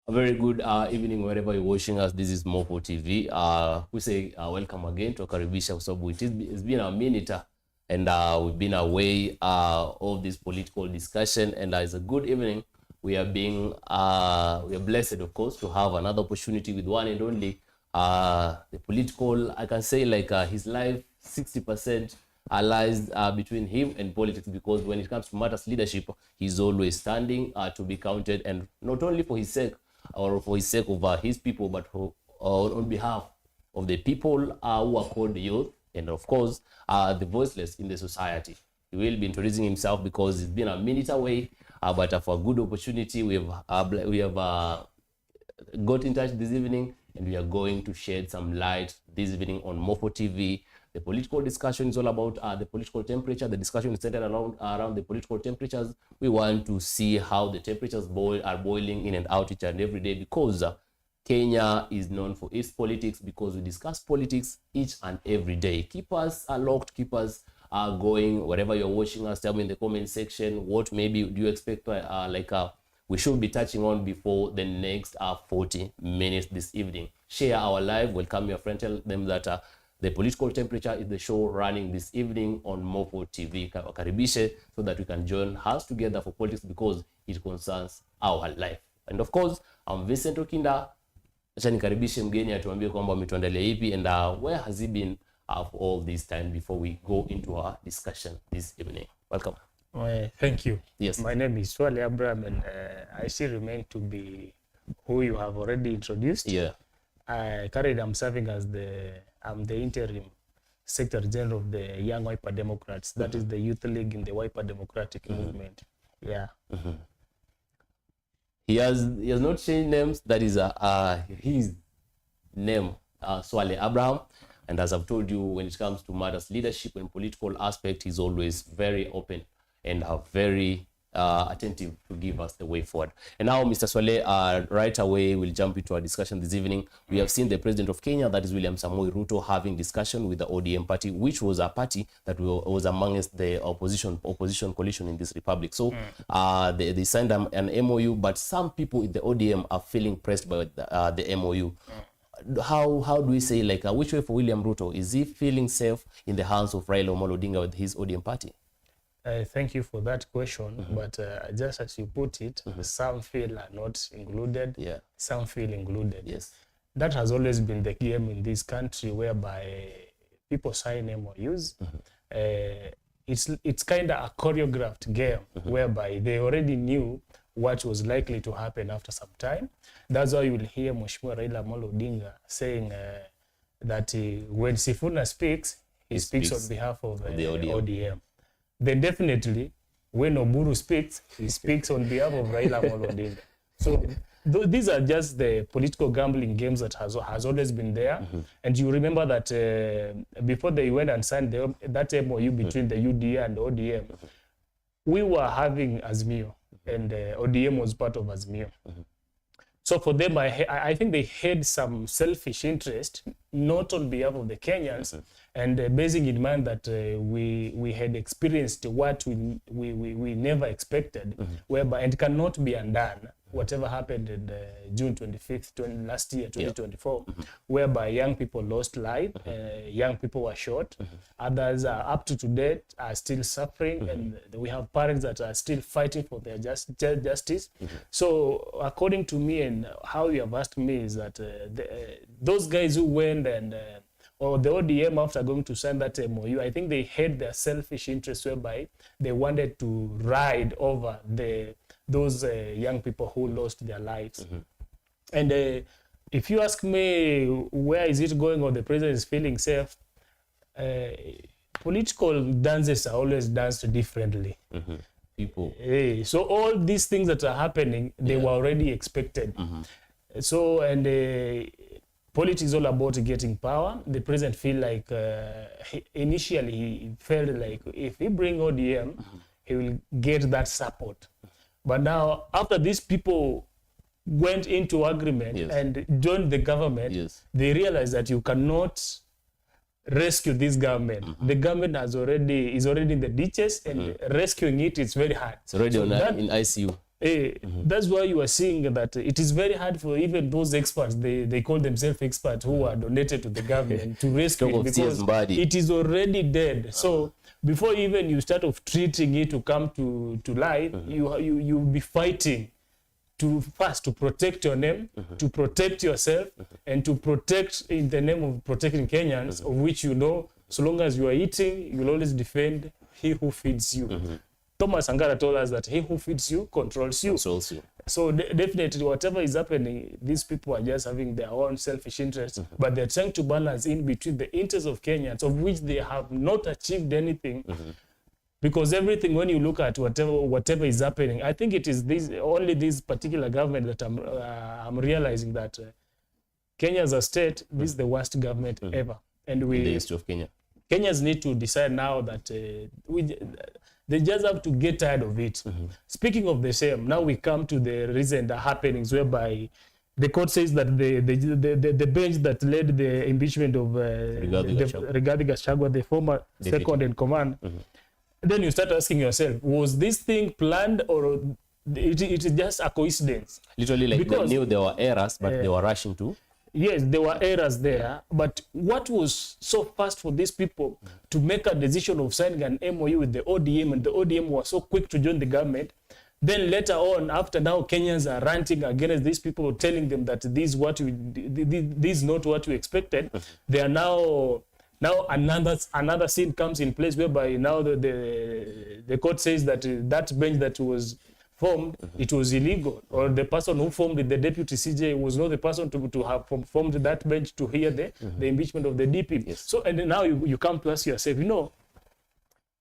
A very good evening wherever you're watching us. This is Mopo TV. We say welcome again to Karibisha. So it's been a minute and we've been away of this political discussion, and it's a good evening. We are blessed, of course, to have another opportunity with one and only the political. I can say like his life 60% lies between him and politics, because when it comes to matters leadership, he's always standing to be counted, and not only for his sake or for his sake of his people, but on behalf of the people who are called the youth, and of course the voiceless in the society. He will be introducing himself because it's been a minute away, but for a good opportunity, we have got in touch this evening, and we are going to shed some light this evening on Mopo TV. The political discussion is all about the political temperature. The discussion is centered around the political temperatures. We want to see how the temperatures are boiling in and out each and every day, because Kenya is known for its politics, because we discuss politics each and every day. Keep us locked, keep us going. Wherever you're watching us, tell me in the comment section what maybe do you expect we should be touching on before the next 40 minutes this evening. Share our live, welcome your friend, tell them that the political temperature is the show running this evening on Mopo TV. Karibishe, so that we can join us together for politics, because it concerns our life. And of course, I'm Vincent Okinda. Acha nikaribishe mgeni atuambie kwamba ametuandalia ipi and where has he been for all this time before we go into our discussion this evening. Welcome. Thank you. Yes. My name is Swale Abraham, and I still remain to be who you have already introduced. Yeah. I'm serving as I'm the interim Secretary General of the Young Wiper Democrats. That is the youth league in the Wiper Democratic movement. Yeah. He has not changed names. That is his name, Swale Abraham. And as I've told you, when it comes to matters leadership and political aspect, he's always very open and very attentive to give us the way forward. And now, Mr. Swale, right away, we'll jump into our discussion this evening. We have seen the President of Kenya, that is William Samoei Ruto, having discussion with the ODM party, which was a party that was amongst the opposition coalition in this republic. So they signed an MOU, but some people in the ODM are feeling pressed by the MOU. How do we say, like, which way for William Ruto? Is he feeling safe in the hands of Raila Amolo Odinga with his ODM party? Thank you for that question, but just as you put it, some feel are not included, some feel included. Yes. That has always been the game in this country, whereby people sign MOUs. It's kind of a choreographed game, whereby they already knew what was likely to happen after some time. That's why you will hear Mheshimiwa Raila Amolo Odinga saying that when Sifuna speaks, he speaks on behalf of the ODM. Then definitely, when Oburu speaks, he speaks on behalf of Raila Amolo Odinga. So these are just the political gambling games that has always been there. And you remember that before they went and signed that MOU between the UDA and the ODM, we were having Azimio, and ODM was part of Azimio. So for them, I think they had some selfish interest, not on behalf of the Kenyans, and bearing in mind that we had experienced what we never expected, whereby and cannot be undone. Whatever happened in June 25th, last year, 2024, whereby young people lost life, young people were shot, others are up to date are still suffering, and we have parents that are still fighting for their justice. So according to me, and how you have asked me, is that those guys who went and or the ODM, after going to sign that MOU, I think they had their selfish interests, whereby they wanted to ride over those young people who lost their lives. And if you ask me, where is it going, or the president is feeling safe, political dances are always danced differently. People. So all these things that are happening, they were already expected. So, and politics is all about getting power. The president feel like initially he felt like if he bring ODM, he will get that support. But now, after these people went into agreement and joined the government, they realized that you cannot rescue this government. The government is already in the ditches, and rescuing it is very hard. It's already in ICU. That's why you are seeing that it is very hard for even those experts, they call themselves experts, who are donated to the government to rescue it, because it is already dead. So before even you start of treating it to come to life, you'll be fighting to first to protect your name, to protect yourself, and to protect in the name of protecting Kenyans, of which you know, so long as you are eating, you'll always defend he who feeds you. Thomas Sankara told us that he who feeds you controls you. So definitely whatever is happening, these people are just having their own selfish interests, but they're trying to balance in between the interests of Kenyans, of which they have not achieved anything. Because everything, when you look at whatever is happening, I think it is only this particular government that I'm realizing that Kenya as a state, this is the worst government ever. And we, in the history of Kenya. Kenyans need to decide now that they just have to get tired of it. Speaking of the same, now we come to the recent happenings whereby the court says that the bench that led the impeachment of Rigathi Gachagua, the former second in command, then you start asking yourself, was this thing planned, or it is just a coincidence? Literally, like, because they knew there were errors, but they were rushing to. Yes, there were errors there, but what was so fast for these people to make a decision of signing an MOU with the ODM, and the ODM was so quick to join the government? Then later on, after now Kenyans are ranting against these people, telling them that this is not what we expected. They are now another scene comes in place whereby now the court says that that bench that was formed, it was illegal, or the person who formed it, the deputy CJ, was not the person to have formed that bench to hear the impeachment of the DP. Yes. So, and now you come to ask yourself, you know,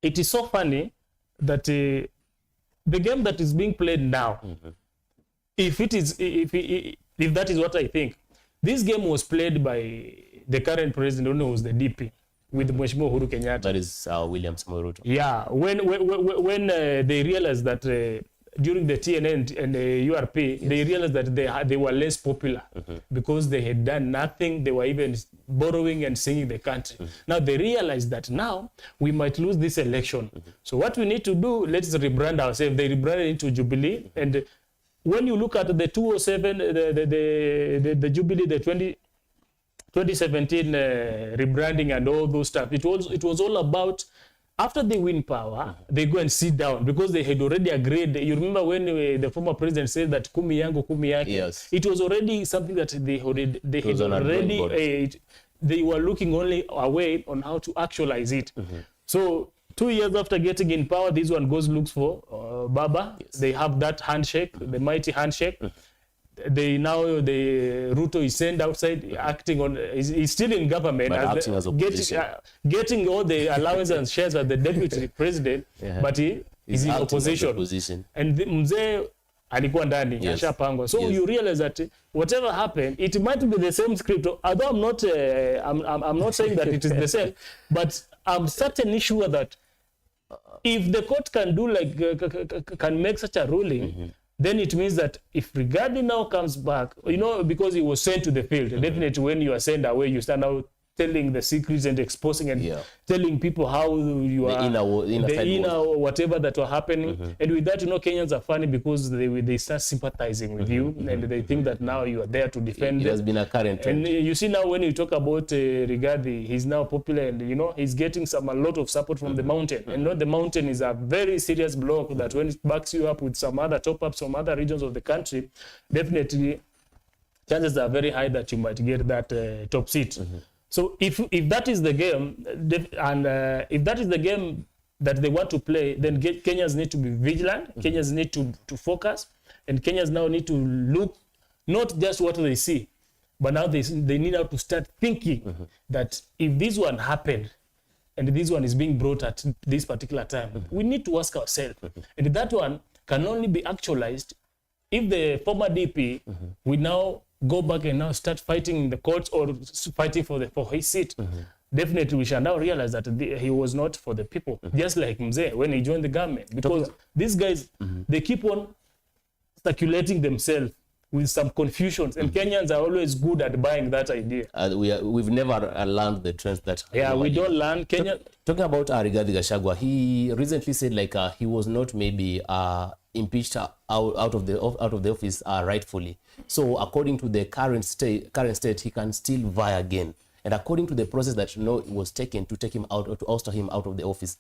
it is so funny that the game that is being played now, if that is what I think, this game was played by the current president, who was the DP, with Mheshimiwa Uhuru Kenyatta. That is William Samoei Ruto. Yeah, when they realized that during the TNN and the URP, they realized that they were less popular because they had done nothing. They were even borrowing and singing the country. Now they realized that now we might lose this election. So what we need to do, let's rebrand ourselves. They rebranded into Jubilee. And when you look at the 207, the Jubilee, the 2017 rebranding and all those stuff, it was all about, after they win power, they go and sit down because they had already agreed. You remember when the former president said that kumi yangu kumi yake? Yes. It was already something that they were looking only away on how to actualize it. So 2 years after getting in power, this one looks for Baba. Yes. They have that handshake, the mighty handshake. The Ruto is sent outside, acting on. He's still in government, but acting as opposition, getting all the allowance and shares as the deputy president, but he is in opposition. And Mzee alikuwa ndani, ashapangwa. So you realize that whatever happened, it might be the same script. Although I'm not saying that it is the same, but I'm certainly sure that if the court can do can make such a ruling. Then it means that if Rigathi now comes back, you know, because he was sent to the field, definitely when you are sent away, you start now telling the secrets and exposing and telling people how you are, the inner whatever that were happening. And with that, you know, Kenyans are funny because they start sympathizing with you, and they think that now you are there to defend them. It has been a current trend. And you see now when you talk about Rigathi, he's now popular, and you know, he's getting a lot of support from the mountain. And the mountain is a very serious block that when it backs you up with some other top-ups from other regions of the country, definitely chances are very high that you might get that top seat. So if that is the game, and if that is the game that they want to play, then Kenyans need to be vigilant. Kenyans need to focus, and Kenyans now need to look not just what they see, but now they need now to start thinking that if this one happened, and this one is being brought at this particular time, we need to ask ourselves, and that one can only be actualized if the former DP will now go back and now start fighting in the courts or fighting for his seat. Definitely we shall now realize that he was not for the people, just like Mzee when he joined the government, because these guys, they keep on circulating themselves with some confusions, and Kenyans are always good at buying that idea. We've never learned the trends that. Yeah, we don't learn. Kenya. Talking about Rigathi Gachagua, he recently said he was not maybe impeached out of the office rightfully. So according to the current state, he can still vie again. And according to the process that was taken to take him out, or to oust him out of the office,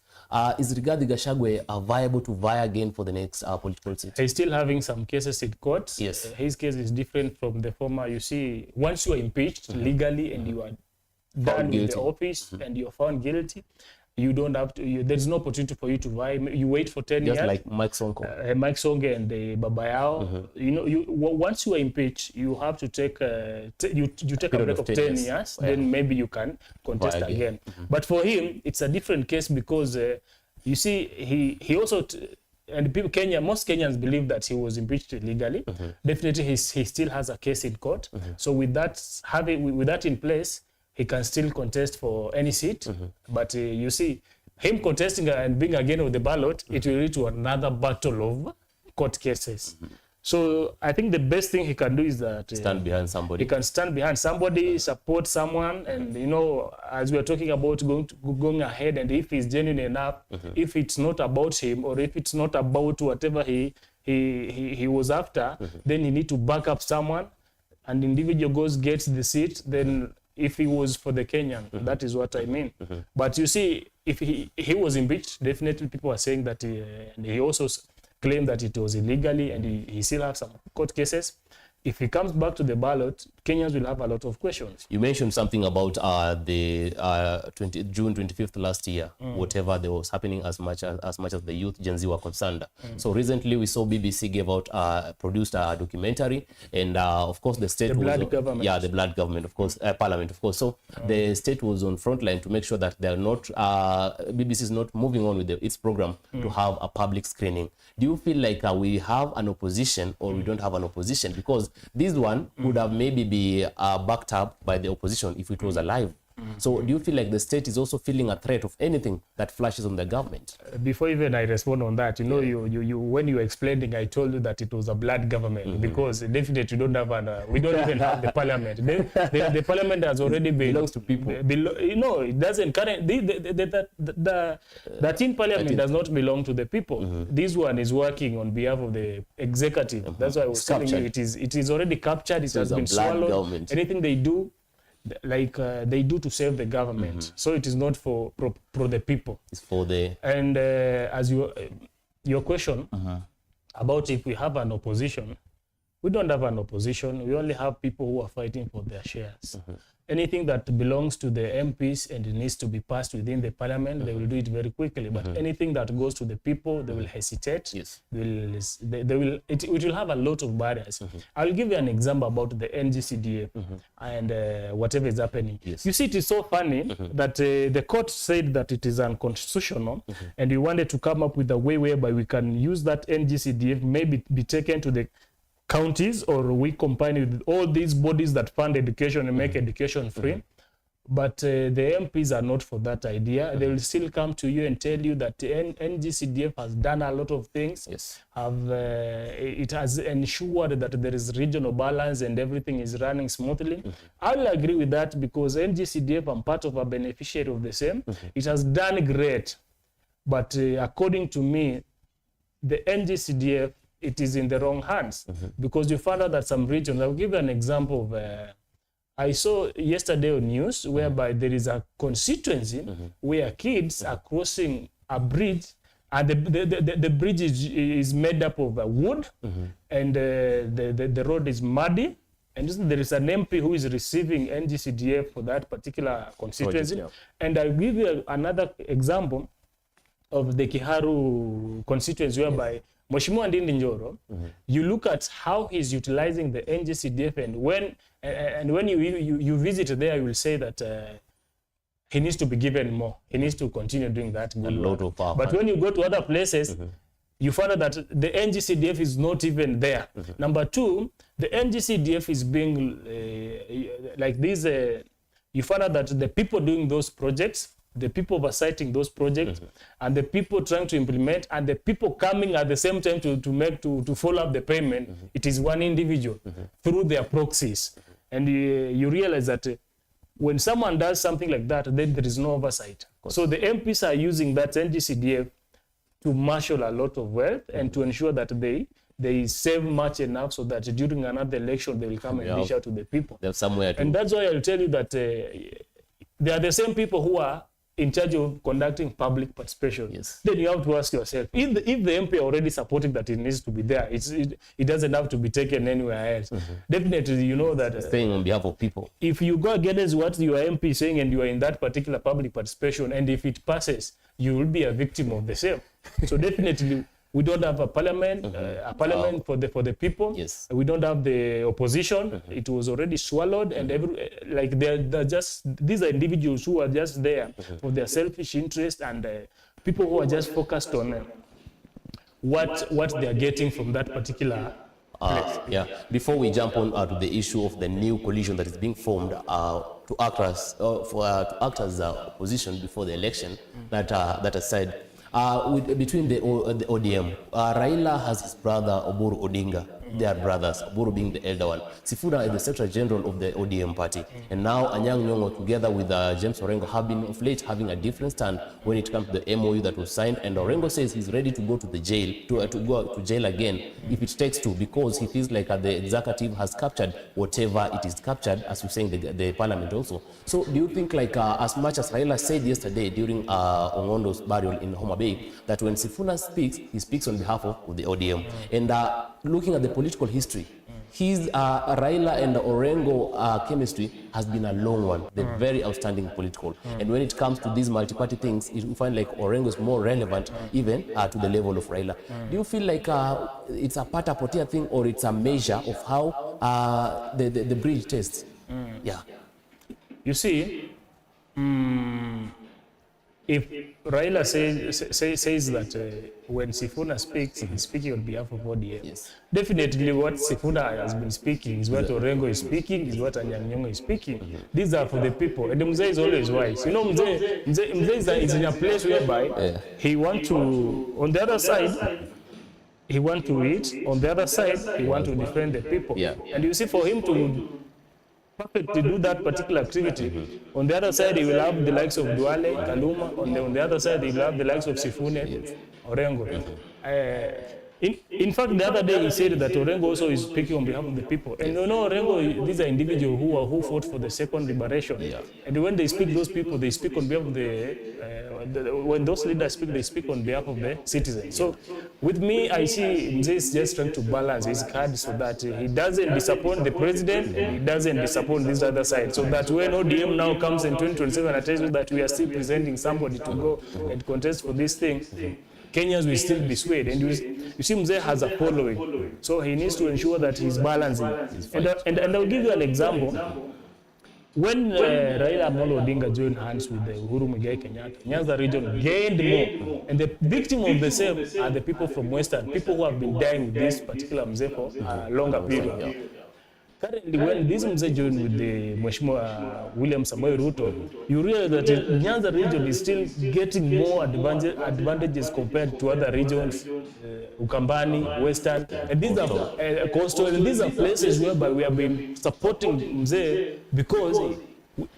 is Rigathi Gachagua viable to vie again for the next political seat? He's still having some cases in court. Yes. His case is different from the former. You see, once you are impeached legally and you are done with the office and you're found guilty, you don't have to, there's no opportunity for you to vie. You wait for 10 years. Just like Mike Sonko. Mike Songe and Baba Yao. You know, once you are impeached, you have to take you take a break of 10 years. Then maybe you can contest again. But for him, it's a different case because you see, he also and people most Kenyans believe that he was impeached illegally. Definitely, he still has a case in court. So with that in place, he can still contest for any seat. But you see, him contesting and being again on the ballot, it will lead to another battle of court cases. So I think the best thing he can do is that stand behind somebody. He can stand behind somebody, support someone, and as we are talking about going ahead, and if he's genuine enough, if it's not about him or if it's not about whatever he was after, then he need to back up someone, and individual gets the seat. Then if he was for the Kenyan, that is what I mean. But you see, if he was impeached, definitely people are saying that he also claimed that it was illegally, and he still has some court cases. If he comes back to the ballot, Kenyans will have a lot of questions. You mentioned something about the June 25th last year, whatever that was happening as much as the youth Gen Z were concerned. So recently we saw BBC produced a documentary, and of course the state government. Yeah, the blood government, of course, parliament, of course. So the state was on front line to make sure that they're not BBC is not moving on with its program to have a public screening. Do you feel like we have an opposition or we don't have an opposition? Because this one would have maybe be backed up by the opposition if it was alive. So do you feel like the state is also feeling a threat of anything that flashes on the government? Before even I respond on that, you when you were explaining, I told you that it was a blood government because definitely we don't even have the parliament. The parliament has already been belongs to people. It doesn't. The 13th parliament does not belong to the people. This one is working on behalf of the executive. That's why I was telling you it is already captured. It has been swallowed. Government. Anything they do, they do to save the government. So it is not for the people. It's for the... And as your question about if we have an opposition, we don't have an opposition. We only have people who are fighting for their shares. Anything that belongs to the MPs and it needs to be passed within the parliament, they will do it very quickly. But anything that goes to the people, they will hesitate. Yes. It will have a lot of barriers. I'll give you an example about the NGCDA and whatever is happening. Yes. You see, it is so funny that the court said that it is unconstitutional, and we wanted to come up with a way whereby we can use that NGCDA, maybe be taken to the counties, or we combine it with all these bodies that fund education and make education free. But the MPs are not for that idea. They will still come to you and tell you that the NGCDF has done a lot of things. Yes. It has ensured that there is regional balance and everything is running smoothly. I will agree with that because NGCDF, I'm part of a beneficiary of the same. It has done great. But according to me, the NGCDF, it is in the wrong hands because you found out that some regions, I'll give you an example of, I saw yesterday on news whereby there is a constituency where kids are crossing a bridge, and the bridge is made up of wood, and the road is muddy, and there is an MP who is receiving NGCDF for that particular constituency. Project, yeah. And I'll give you another example of the Kiharu constituency whereby Mheshimiwa Ndindi Njoro, you look at how he's utilizing the NGCDF, and when you visit there, you will say that he needs to be given more. He needs to continue doing that good work. But when you go to other places, you find out that the NGCDF is not even there. Number two, the NGCDF is being like this. You find out that the people doing those projects, the people oversighting those projects, and the people trying to implement, and the people coming at the same time to follow up the payment, it is one individual through their proxies. And you realize that when someone does something like that, then there is no oversight. So the MPs are using that NGCDF to marshal a lot of wealth and to ensure that they save much enough so that during another election they will come and dish out to the people. They have somewhere to. And that's why I'll tell you that they are the same people who are in charge of conducting public participation. Yes. Then you have to ask yourself, if the MP already supporting that it needs to be there, it doesn't have to be taken anywhere else. Definitely, you know that staying on behalf of people. If you go against what your MP is saying and you are in that particular public participation, and if it passes, you will be a victim of the same. So definitely, we don't have a parliament, for the people. Yes. We don't have the opposition. It was already swallowed, and they're just, these are individuals who are just there for their selfish interest, and people who are just focused on what they are getting from that particular place. Yeah. Before we jump on to the issue of the new coalition that is being formed to act as opposition before the election, that aside. Between the ODM, Raila has his brother Oburu Odinga. They are brothers, Oburu being the elder one. Sifuna is the Secretary General of the ODM party. And now Anyang' Nyong'o together with James Orengo have been of late having a different stand when it comes to the MOU that was signed. And Orengo says he's ready to go to the jail, to go to jail again if it takes to, because he feels like the executive has captured whatever it is captured, as we're saying, the parliament also. So do you think, like as much as Raila said yesterday during Ongondo's burial in Homa Bay, that when Sifuna speaks, he speaks on behalf of the ODM? And looking at the political history, his Raila and Orengo chemistry has been a long one. They're very outstanding political. And when it comes to these multi-party things, you find like Orengo is more relevant even to the level of Raila. Do you feel like it's a pata potia thing, or it's a measure of how the bridge tests? Yeah. You see, if Raila says that when Sifuna speaks, he's speaking on behalf of ODM. Yes. Definitely what Sifuna has been speaking is what Orengo is speaking, is what Anyang' Nyong'o is speaking. These are for the people. And Mzee is always wise. You know, Mzee is in a place whereby he wants to, on the other side, he wants to eat. On the other side, he wants to defend the people. Yeah. And you see, for him to do that particular activity, on the other side he will have the likes of Duale, Kaluma, on the other side he will have the likes of Sifune, Orengo. In fact, the other day he said that Orengo also is speaking on behalf of the people. And you know, Orengo, these are individuals who fought for the second liberation. Yeah. And when they speak, those people, they speak on behalf of when those leaders speak, they speak on behalf of the citizens. So with me, I see Mzee is just trying to balance his cards so that he doesn't disappoint the president, and he doesn't disappoint this other side. So that when ODM now comes in 2027 and tells you that we are still presenting somebody to go and contest for this thing, Kenyans will still be swayed. And you see, Mzee has a following. So he needs to ensure that he's balancing. And I'll give you an example. When Raila Amolo Odinga joined hands with the Uhuru Muigai Kenyatta, Nyanza region gained more. And the victim of the same are the people from Western, people who have been dying with this particular Mzee for a longer period. Currently, when this Mzee joined with the Mheshimiwa William Samoei Ruto, you realize that Nyanza region is still getting more advantages compared to other regions, Ukambani, Western, and these are coastal, and these are places whereby we have been supporting Mzee because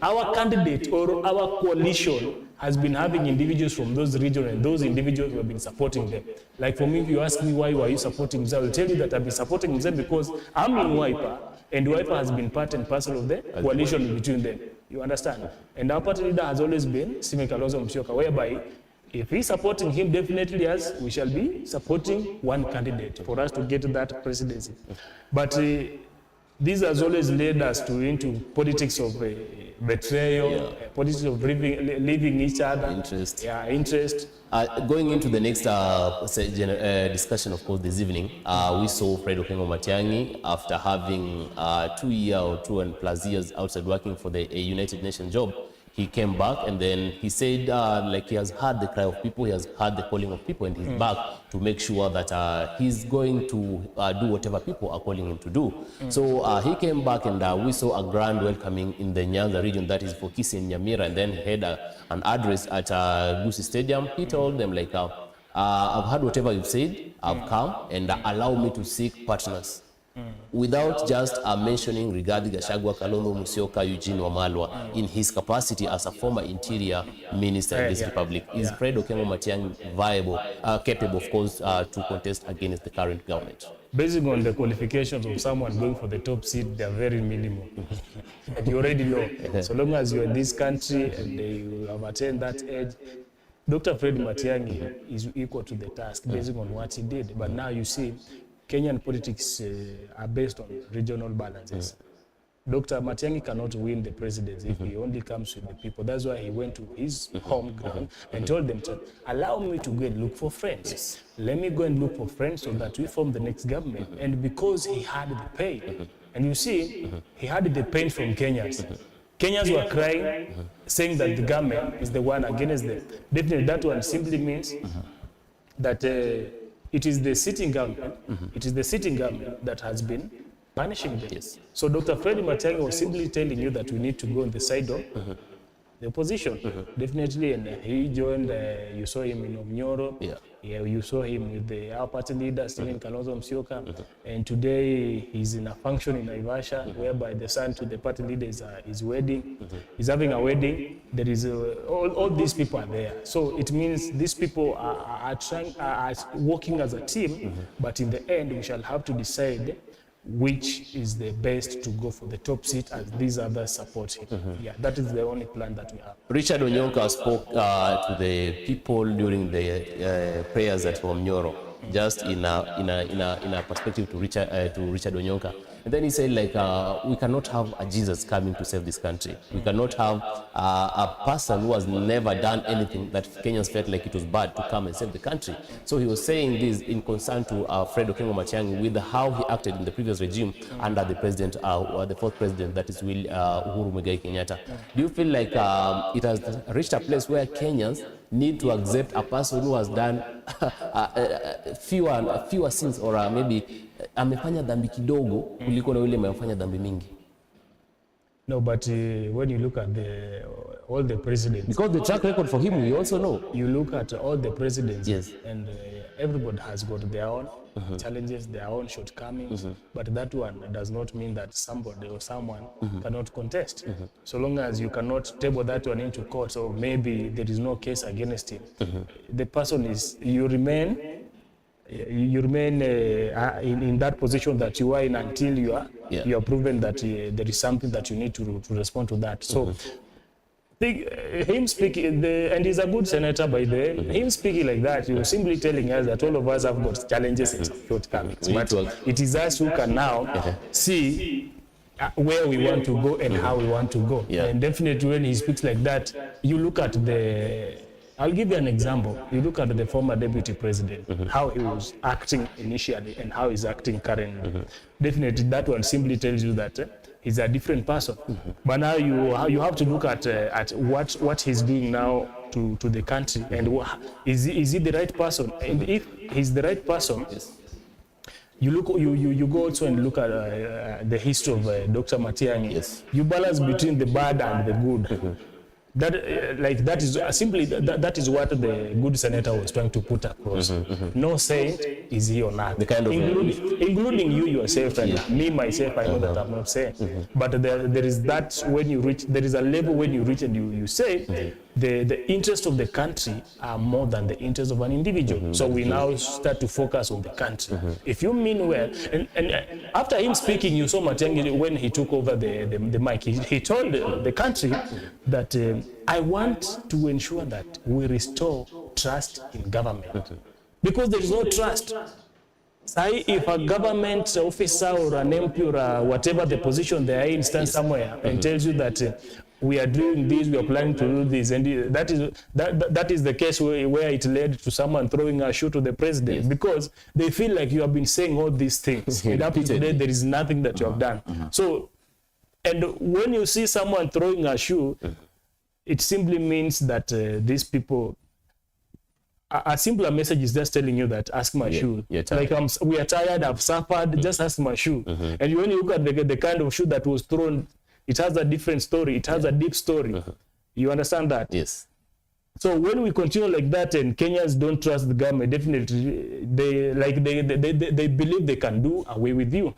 our candidate or our coalition has been having individuals from those regions, and those individuals have been supporting them. Like for me, if you ask me why were you supporting Mzee, I will tell you that I've been supporting Mzee because I'm in Wiper, and Wiper has been part and parcel of the coalition between them. You understand? And our party leader has always been Simi Kalonzo Musyoka, whereby if he's supporting him, definitely as we shall be supporting one candidate for us to get that presidency. But this has always led us into politics of betrayal, politics of leaving each other. Interest. Interest. Going into the next discussion, of course, this evening, we saw Fred Okengo Matiang'i after having 2 years or 2+ years outside working for the United Nations job. He came back and then he said like he has heard the cry of people, he has heard the calling of people, and he's back to make sure that he's going to do whatever people are calling him to do. So he came back and we saw a grand welcoming in the Nyanza region, that is for Kisii and Nyamira, and then he had an address at Gusii Stadium. He told them like, I've heard whatever you've said, I've come, and allow me to seek partners. without just mentioning Rigathi Gachagua, Kalonzo Musyoka, Eugene Wamalwa in his capacity as a former interior minister in this republic. Is Fred Okengo Matiang'i viable, capable, of course, to contest against the current government? Based on the qualifications of someone going for the top seat, they are very minimal. And you already know, so long as you're in this country and you have attained that age, Dr. Fred Matiang'i is equal to the task based on what he did. But now you see, Kenyan politics are based on regional balances. Dr. Matiang'i cannot win the presidency if he only comes with the people. That's why he went to his home ground and told them to allow me to go and look for friends. Let me go and look for friends so that we form the next government. And because he had the pain, and you see, he had the pain from Kenyans. Kenyans were crying, saying that the government is the one against them. Definitely that one simply means that it is the sitting government, it is the sitting government that has been punishing them. Yes. So Dr. Fred Matiang'i was simply telling you that we need to go on the side of the opposition. Definitely, and he joined, you saw him in Omnyoro, you saw him with our party leader, Stephen Kalonzo Musyoka, and today he's in a function in Naivasha, whereby the son to the party leader is wedding, he's having a wedding. There is all these people are there. So it means these people are working as a team, but in the end we shall have to decide which is the best to go for the top seat as these others support him. Yeah, that is the only plan that we have. Richard Onyonka spoke to the people during the prayers at Omnyoro, just in a perspective to Richard Onyonka. And then he said, like, we cannot have a Jesus coming to save this country. We cannot have a person who has never done anything that Kenyans felt like it was bad to come and save the country. So he was saying this in concern to Fred Okengo Matiang'i with how he acted in the previous regime under the president, the fourth president, that is Uhuru Muigai Kenyatta. Do you feel like it has reached a place where Kenyans need to accept a person who has done fewer sins, or maybe amefanya dhambi kidogo kuliko na yule amefanya dhambi mingi? No, but when you look at all the presidents, because the track record for him, we also know. You look at all the presidents, yes, and everybody has got their own challenges, their own shortcomings, but that one does not mean that somebody or someone cannot contest. So long as you cannot table that one into court, so maybe there is no case against him. The person is, you remain in that position that you are in until you are proven that there is something that you need to respond to that. So him speaking, and he's a good senator by the way, him speaking like that, he was simply telling us that all of us have got challenges and shortcomings, but it is us who can now see where we want to go and how we want to go. And definitely when he speaks like that, you look at I'll give you an example. You look at the former deputy president, how he was acting initially and how he's acting currently. Definitely that one simply tells you that he's a different person. But now you have to look at what he's doing now to the country, and is he the right person? And if he's the right person, you go also and look at the history of Dr. Matiang'i. You balance between the bad and the good. That is simply that is what the good senator was trying to put across. No saying is he or not, the kind of including you yourself and me myself. I know that I'm not saying, but there is that when you reach, there is a level when you reach and you say the interest of the country are more than the interest of an individual. So we now start to focus on the country. If you mean well, and after him speaking, you saw Matiang'i when he took over the mic, he told the country that I want to ensure that we restore trust in government, because there is no trust. Say if a government officer or an MP or whatever the position they are in stands somewhere and tells you that we are doing this, we are planning to do this, and that is the case where it led to someone throwing a shoe to the president, because they feel like you have been saying all these things and up to today there is nothing that you have done. So, and when you see someone throwing a shoe, it simply means that these people, a simpler message is just telling you that ask my shoe. Like we are tired, I've suffered, just ask my shoe. And when you look at the kind of shoe that was thrown, it has a different story. It has a deep story. You understand that? Yes. So when we continue like that and Kenyans don't trust the government, definitely they believe they can do away with you.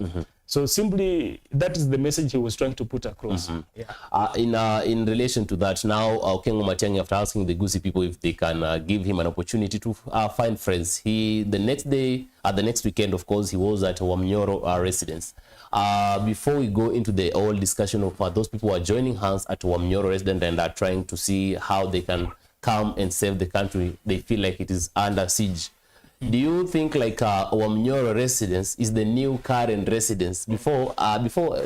So simply that is the message he was trying to put across. Yeah. In relation to that, now Kengo Matiang'i, after asking the Gusii people if they can give him an opportunity to find friends, the next day, the next weekend, of course, he was at Wamnyoro residence. Before we go into the whole discussion of those people who are joining hands at Wamnyoro residence and are trying to see how they can come and save the country, they feel like it is under siege. Do you think like Wamnyoro residence is the new current residence? Before,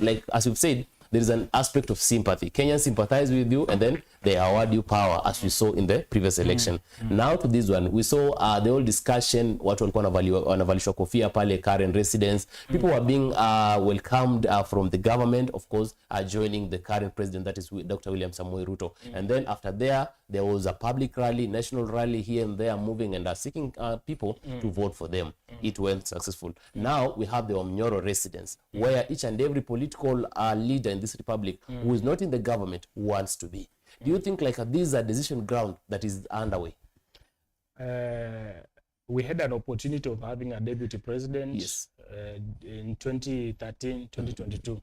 like as you've said, there is an aspect of sympathy. Kenyans sympathize with you and then they award you power, as we saw in the previous election. Now to this one, we saw the whole discussion, watu walikuwa wanavalishwa kofia pale current residence. People were being welcomed from the government, of course, joining the current president, that is Dr. William Samoei Ruto. And then after there was a public rally, national rally here and there, moving and seeking people to vote for them. It went successful. Now we have the Wamnyoro residence, where each and every political leader in this republic who is not in the government wants to be. Do you think like this is a decision ground that is underway? We had an opportunity of having a deputy president in 2013, 2022.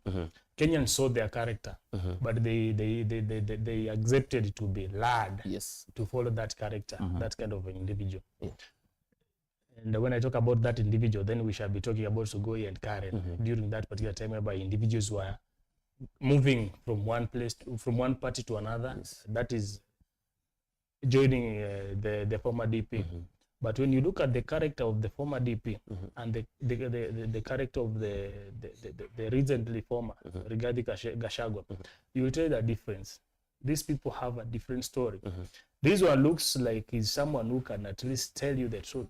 Kenyans saw their character, but they accepted to be led to follow that character, that kind of an individual. And when I talk about that individual, then we shall be talking about Sugoi and Karen during that particular time, whereby individuals were moving from one place, from one party to another. That is joining the former DP. But when you look at the character of the former DP and the character of the recently former Rigathi Gachagua, you will tell the difference. These people have a different story. This one looks like he's someone who can at least tell you the truth.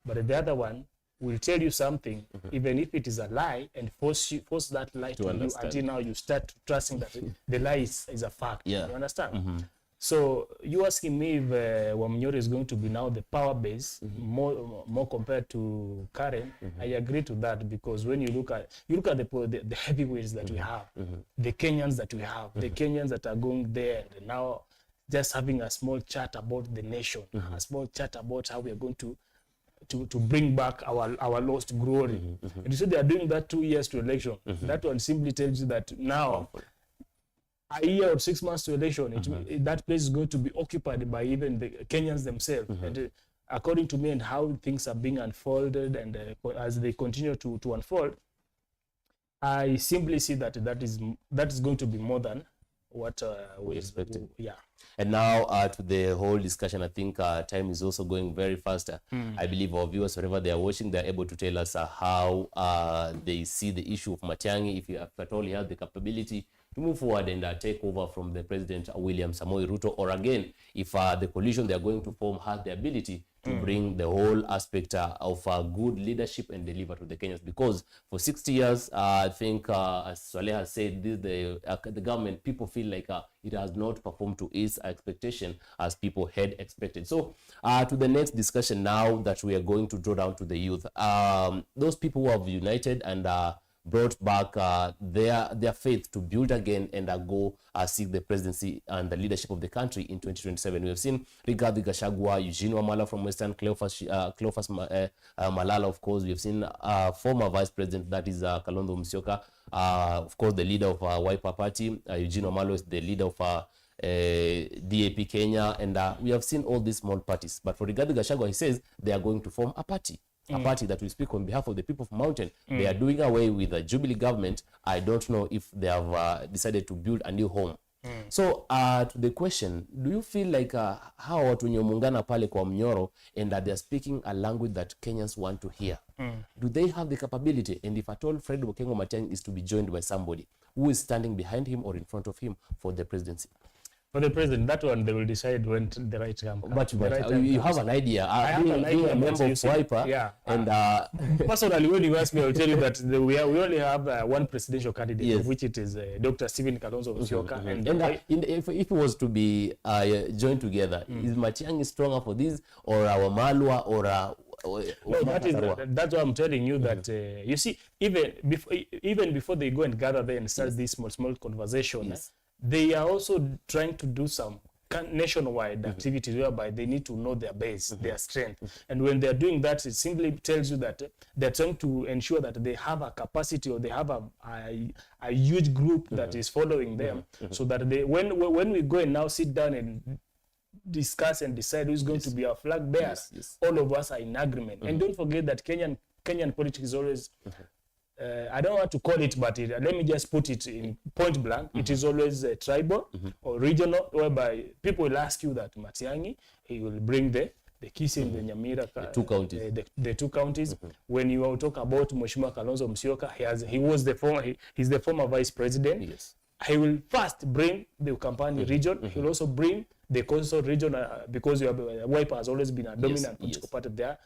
But the other one will tell you something, even if it is a lie, and force that lie to you until now you start trusting that the lie is a fact. You understand? So you asking me if Wamnyoro is going to be now the power base more compared to Karen, I agree to that, because when you look at the heavyweights that we have, the Kenyans that we have, the Kenyans that are going there and now just having a small chat about the nation, a small chat about how we are going to bring back our lost glory. And you said they are doing that 2 years to election. That one simply tells you that now, a year or 6 months to election, that place is going to be occupied by even the Kenyans themselves. And according to me and how things are being unfolded, and as they continue to unfold, I simply see that is going to be more than what we expected. And now to the whole discussion, I think time is also going very fast. I believe our viewers, wherever they are watching, they're able to tell us how they see the issue of Matiang'i, if at all he has the capability to move forward and take over from the President William Samoei Ruto, or again, if the coalition they are going to form has the ability to bring the whole aspect of good leadership and deliver to the Kenyans. Because for 60 years, I think, as Swaleh has said, the government, people feel like it has not performed to its expectation as people had expected. So to the next discussion now that we are going to draw down to the youth, those people who have united and brought back their faith to build again and go seek the presidency and the leadership of the country in 2027. We have seen Rigathi Gachagua, Eugene Wamalwa from Western, Cleophas Malala, of course. We have seen former vice president, that is Kalonzo Musyoka, of course, the leader of Wiper Party. Eugene Wamalwa is the leader of DAP Kenya, and we have seen all these small parties. But for Rigathi Gachagua, he says they are going to form a party. A party that will speak on behalf of the people of Mountain. They are doing away with the Jubilee government. I don't know if they have decided to build a new home. So to the question, do you feel like how watu muungana pale kwa Wamnyoro and that they are speaking a language that Kenyans want to hear? Do they have the capability? And if at all Fred Kengo Matiang'i is to be joined by somebody who is standing behind him or in front of him for the presidency? For the president, that one they will decide when the right time comes. But you have an idea. I have an idea. A member of Wiper, and personally, when you ask me, I will tell you that we only have one presidential candidate, of which it is Dr. Stephen Kalonzo Musyoka. And if it was to be joined together, is Matiang'i stronger for this, or Wamalwa, or no, that's why I'm telling you that you see, even before they go and gather there and start this small conversation, they are also trying to do some nationwide activities whereby they need to know their base, their strength. And when they're doing that, it simply tells you that they're trying to ensure that they have a capacity, or they have a huge group that is following them, so that they, when we go and now sit down and discuss and decide who's going to be our flag bearers, all of us are in agreement. And don't forget that Kenyan politics is always, I don't want to call it, but let me just put it in point blank. It is always tribal or regional, whereby people will ask you that Matiang'i, he will bring the Kisii, the Nyamira, the two counties. The two counties. When you talk about Mheshimiwa Kalonzo Musyoka, he's the former vice president. Yes. He will first bring the Ukambani region. He will also bring the coastal region, because Wiper has always been a dominant political party there.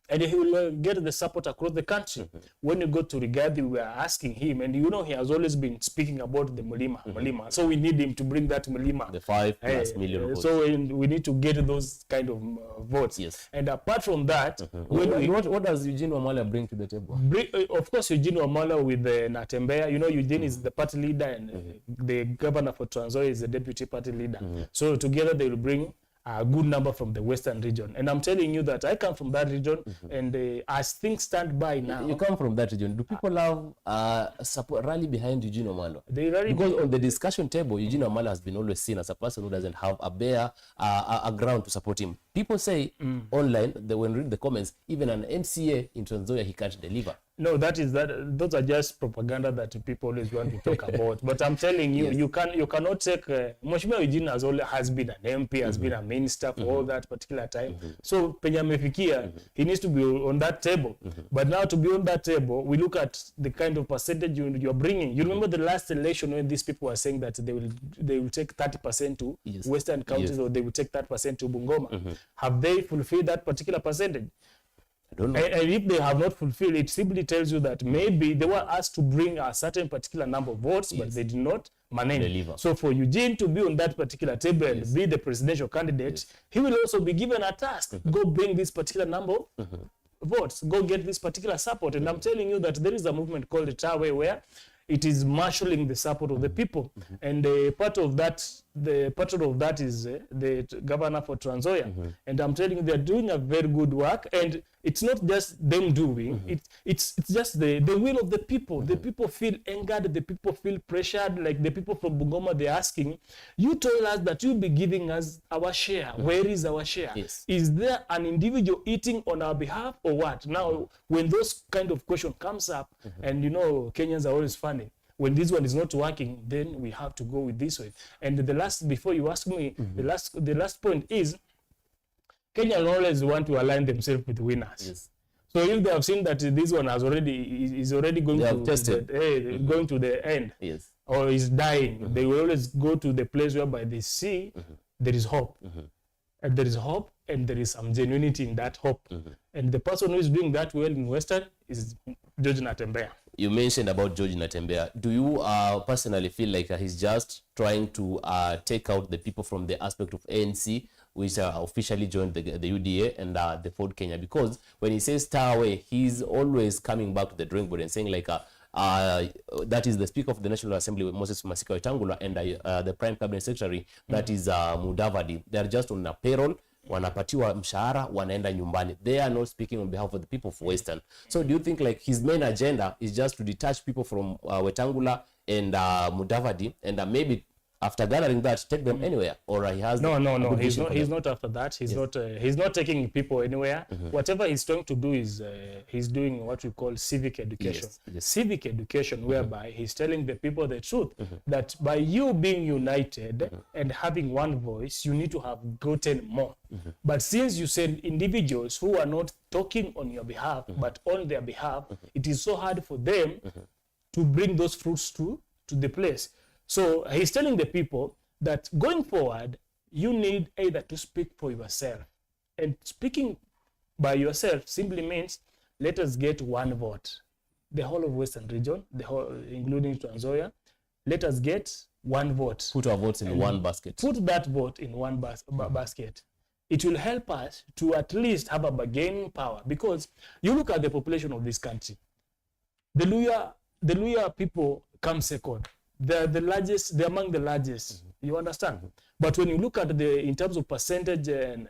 And he will get the support across the country. When you go to Rigathi, we are asking him, and you know he has always been speaking about the Mulima. So we need him to bring that Mulima. The 5+ million votes. So we need to get those kind of votes. Yes. And apart from that, what does Eugene Wamalwa bring to the table? Of course, Eugene Wamalwa with Natembeya. You know, Eugene is the party leader, and the governor for Trans Nzoia is the deputy party leader. So together they will bring a good number from the western region. And I'm telling you that I come from that region, and as things stand by now... You come from that region. Do people have support, rally behind Eugene Wamalwa? They rally because on the discussion table, Eugene Wamalwa has been always seen as a person who doesn't have a ground to support him. People say online, when read the comments, even an MCA in Trans Nzoia, he can't deliver. No, those are just propaganda that people always want to talk about. But I'm telling you, you cannot take Mheshimiwa Eugene has been an MP, has been a minister for all that particular time. So Penya Mefikia, he needs to be on that table. But now to be on that table, we look at the kind of percentage you're bringing. You remember the last election when these people were saying that they will take 30% to western counties, or they will take that percent to Bungoma. Have they fulfilled that particular percentage? I don't know. And if they have not fulfilled, it simply tells you that maybe they were asked to bring a certain particular number of votes, but they did not manage. So for Eugene to be on that particular table and be the presidential candidate, he will also be given a task. Go bring this particular number of votes. Go get this particular support. And I'm telling you that there is a movement called the Tawe, where it is marshalling the support of the people. And part of that is the governor for Trans Nzoia. And I'm telling you, they're doing a very good work. And it's not just them doing, it's just the will of the people. The people feel angered, the people feel pressured, like the people from Bungoma, they're asking, you told us that you'll be giving us our share. Where is our share? Is there an individual eating on our behalf or what? Now, when those kind of question comes up, and you know, Kenyans are always funny. When this one is not working, then we have to go with this way. And the last, before you ask me, the last point is, Kenyans always want to align themselves with winners. So if they have seen that this one is already going to the end, or is dying, they will always go to the place whereby they see there is hope. And there is hope, and there is some genuinity in that hope. And the person who is doing that well in Western is George Natembeya. You mentioned about George Natembeya. Do you personally feel like he's just trying to take out the people from the aspect of ANC, which officially joined the UDA and the Ford Kenya? Because when he says star away, he's always coming back to the drawing board and saying like, that is the Speaker of the National Assembly, Moses Masika Wetangula, and the Prime Cabinet Secretary, that is Mudavadi. They're just on a payroll. Wanapatiwa mshahara, wanaenda nyumbani. They are not speaking on behalf of the people of Western. So do you think like his main agenda is just to detach people from Wetangula and Mudavadi, and maybe after gathering that, take them anywhere? Or he has no. He's not after that. He's not taking people anywhere. Whatever he's trying to do is he's doing what we call civic education. Civic education, whereby he's telling the people the truth that by you being united and having one voice, you need to have gotten more. But since you send individuals who are not talking on your behalf, but on their behalf, it is so hard for them to bring those fruits to the place. So he's telling the people that going forward, you need either to speak for yourself. And speaking by yourself simply means, let us get one vote. The whole of Western region, including Trans Nzoia, let us get one vote. Put our votes in one basket. Put that vote in one basket. It will help us to at least have a bargaining power. Because you look at the population of this country. The Luya people come second. They're the largest, they're among the largest. You understand? But when you look at in terms of percentage and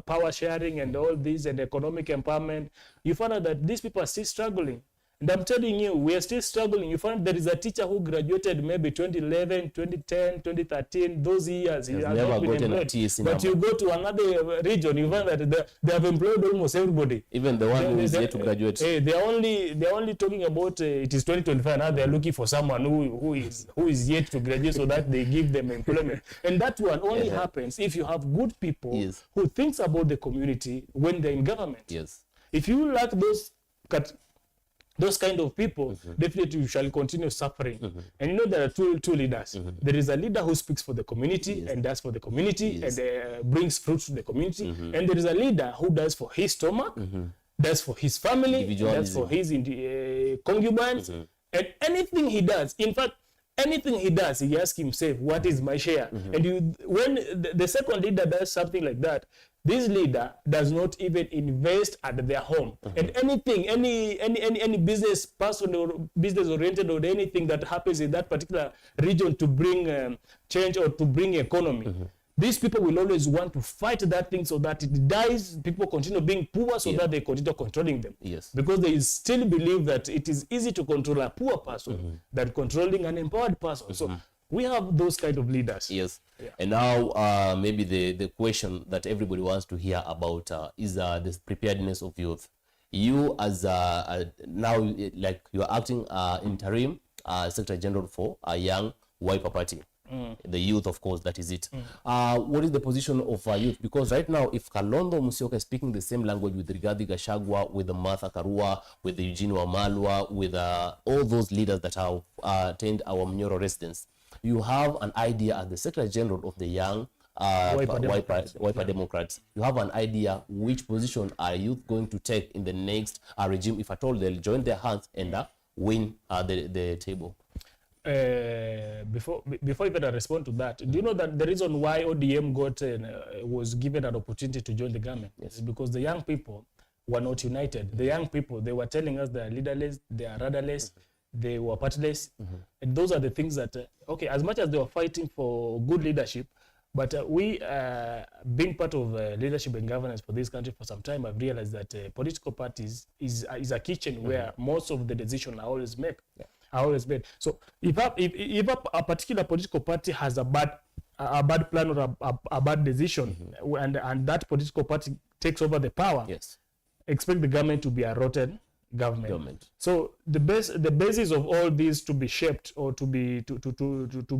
power sharing and all this and economic empowerment, you find out that these people are still struggling. And I'm telling you, we are still struggling. You find there is a teacher who graduated maybe 2011, 2010, 2013, those years. He has never not been gotten a employed. TSC But number. you go to another region, you find that they have employed almost everybody. Even the one who is yet to graduate. They're only talking about it is 2025 now. They're looking for someone who is yet to graduate so that they give them employment. And that one only happens if you have good people Yes. who thinks about the community when they're in government. Yes. If you lack those kind of people, definitely you shall continue suffering. And you know there are two leaders. There is a leader who speaks for the community and does for the community and brings fruits to the community. And there is a leader who does for his stomach, does for his family, does for his concubines. And anything he does, in fact, anything he does, he asks himself, what is my share? And when the second leader does something like that, this leader does not even invest at their home. And anything, any business person or business oriented or anything that happens in that particular region to bring change or to bring economy, these people will always want to fight that thing so that it dies, people continue being poor so that they continue controlling them. Yes. Because they still believe that it is easy to control a poor person than controlling an empowered person. So we have those kind of leaders. Yes. And now maybe the question that everybody wants to hear about is the preparedness of youth. You as now, like you are acting interim Secretary General for a young Wiper Party. The youth, of course, that is it. What is the position of youth? Because right now, if Kalonzo Musyoka is speaking the same language with Rigathi Gachagua, with Martha Karua, with Eugene Wamalwa, with all those leaders that have attained our Mnyoro residents, you have an idea as the Secretary General of the young Wiper Democrats. You have an idea which position are youth going to take in the next regime, if at all they'll join their hands and win the table. Before even I respond to that, do you know that the reason why ODM was given an opportunity to join the government is because the young people were not united. The young people, they were telling us they are leaderless, they are rudderless, they were partiless. And those are the things that, okay, as much as they were fighting for good leadership, but we, being part of leadership and governance for this country for some time, I've realized that political parties is a kitchen where most of the decisions are always made. So if a particular political party has a bad plan or a bad decision, and that political party takes over the power, expect the government to be a rotten government. So the basis of all these to be shaped or to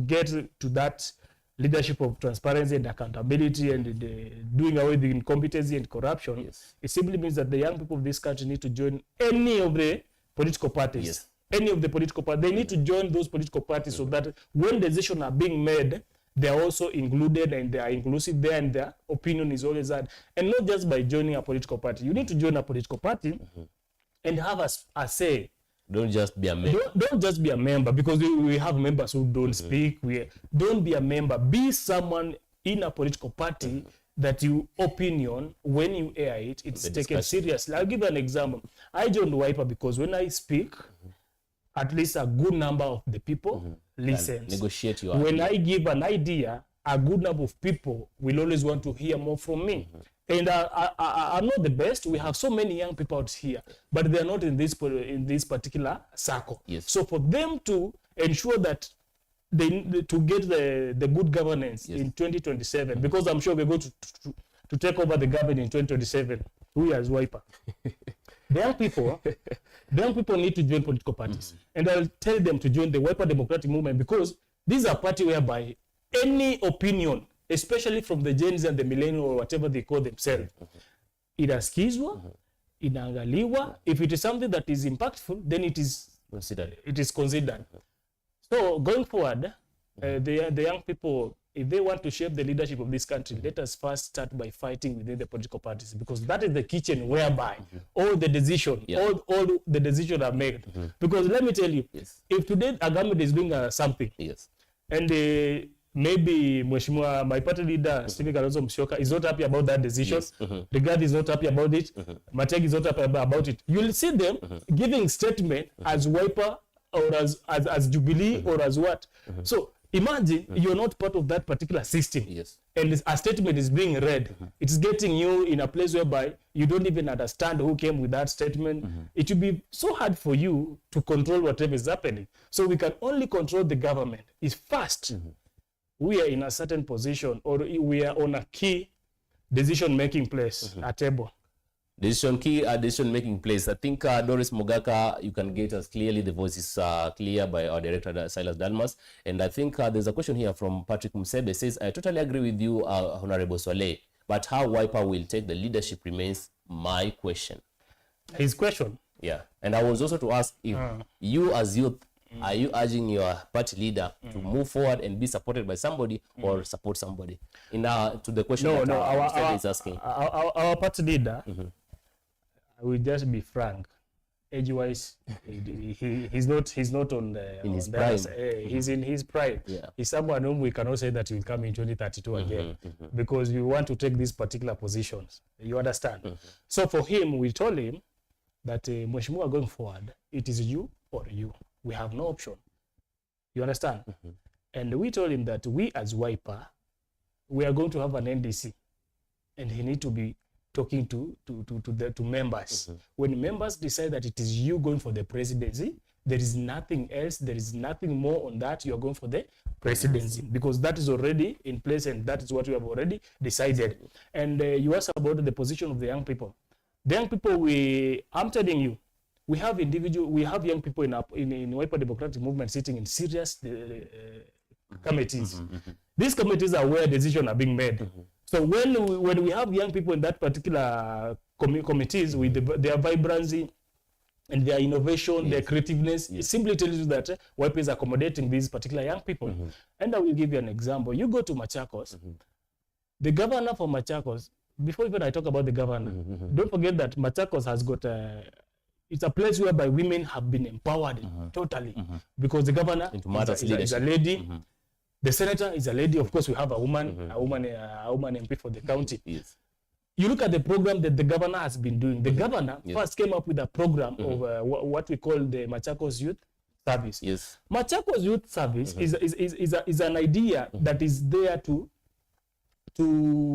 get to that leadership of transparency and accountability and doing away with the incompetency and corruption, it simply means that the young people of this country need to join any of the political parties. Any of the political parties, they need to join those political parties so that when decisions are being made, they are also included and they are inclusive there and their opinion is always heard. And not just by joining a political party. You need to join a political party and have a say. Don't just be a member. Don't just be a member, because we have members who don't speak. Don't be a member. Be someone in a political party that your opinion, when you air it, it's taken seriously. I'll give you an example. I joined Wiper because when I speak, at least a good number of the people listens. Negotiate your when idea. I give an idea, a good number of people will always want to hear more from me. And I'm not the best. We have so many young people out here, but they're not in this particular circle. So for them to ensure that to get the good governance in 2027, because I'm sure we're going to take over the government in 2027. We as Wiper. The young people need to join political parties. And I'll tell them to join the Wiper Democratic Movement, because these are parties whereby any opinion, especially from the Gen Z and the millennial or whatever they call themselves, inasikizwa, inaangaliwa. If it is something that is impactful, then it is considered. So going forward, the young people, if they want to shape the leadership of this country, let us first start by fighting within the political parties, because that is the kitchen whereby all the decisions, all the decisions are made. Because let me tell you, if today a government is doing something, and maybe Mheshimiwa, my party leader, Stephen Kalonzo Musyoka, is not happy about that decision, Rigathi is not happy about it, Matiang'i is not happy about it, you'll see them giving statement as Wiper or as Jubilee or as what. So Imagine you're not part of that particular system. Yes. And a statement is being read. It's getting you in a place whereby you don't even understand who came with that statement. It will be so hard for you to control whatever is happening. So we can only control the government. Is first, we are in a certain position, or we are on a key decision-making place, a table. Decision-making place. I think Doris Mogaka, you can get us clearly. The voice is clear by our director, Silas Dalmas. And I think there's a question here from Patrick Msebe. Says, I totally agree with you, Honorable Swale, but how Wiper will take the leadership remains my question. His question? Yeah. And I was also to ask if you as youth, are you urging your party leader to move forward and be supported by somebody or support somebody? To the question that is asking. Our party leader, I will just be frank. Age-wise, he's not on the. In his prime. He's in his prime. Yeah. He's someone whom we cannot say that he will come in 2032 again, because we want to take these particular positions. You understand? So for him, we told him that Mheshimiwa, going forward, it is you or you. We have no option. You understand? And we told him that we as Wiper, we are going to have an NDC, and he need to be talking to members. When members decide that it is you going for the presidency, there is nothing else, there is nothing more on that. You are going for the presidency, because that is already in place, and that is what we have already decided. And you asked about the position of the young people. The young people, I'm telling you, we have young people in Wiper Democratic Movement sitting in serious committees. These committees are where decisions are being made. So when we have young people in that particular committees with their vibrancy and their innovation, their creativeness, it simply tells you that Wiper is accommodating these particular young people. And I will give you an example. You go to Machakos, the governor for Machakos, before even I talk about the governor, don't forget that Machakos has got it's a place whereby women have been empowered totally, because the governor is a lady. The senator is a lady. Of course, we have a woman MP for the county. Yes. You look at the program that the governor has been doing. The governor first came up with a program of what we call the Machakos Youth Service. Yes. Machakos Youth Service is an idea that is there to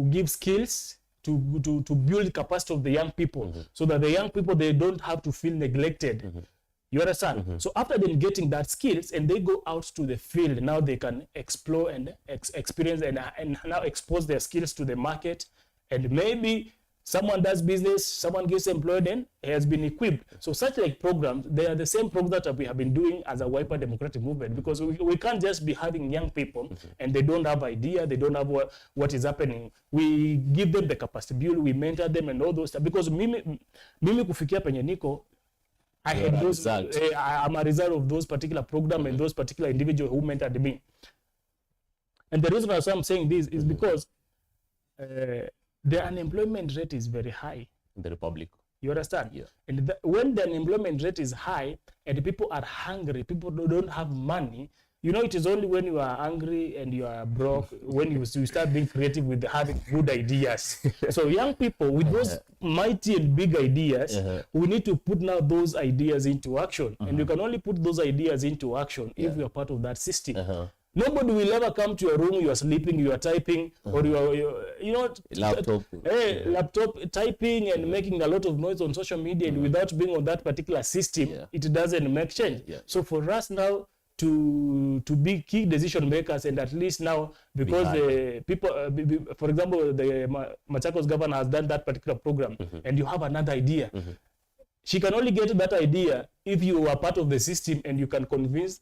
give skills, to build capacity of the young people, so that the young people, they don't have to feel neglected. You understand? So after them getting that skills, and they go out to the field, now they can explore and experience and now expose their skills to the market. And maybe someone does business, someone gets employed and has been equipped. So such like programs, they are the same programs that we have been doing as a Wiper Democratic Movement, because we can't just be having young people and they don't have idea, they don't have what is happening. We give them the capacity build, we mentor them and all those stuff. Because mimi kufikia penye niko, I had those, I'm a result of those particular programs and those particular individuals who mentored me. And the reason why I'm saying this is because the unemployment rate is very high in the Republic. You understand? Yeah. And when the unemployment rate is high and people are hungry, people don't have money, you know, it is only when you are hungry and you are broke, when you start being creative with having good ideas. So young people with those mighty and big ideas, we need to put now those ideas into action. And you can only put those ideas into action if you are part of that system. Nobody will ever come to your room, you are sleeping, you are typing, or you are, laptop typing and making a lot of noise on social media, and without being on that particular system, it doesn't make change. So for us now to be key decision makers, and at least now, because the people, for example, the Machakos governor has done that particular program, and you have another idea, she can only get that idea if you are part of the system and you can convince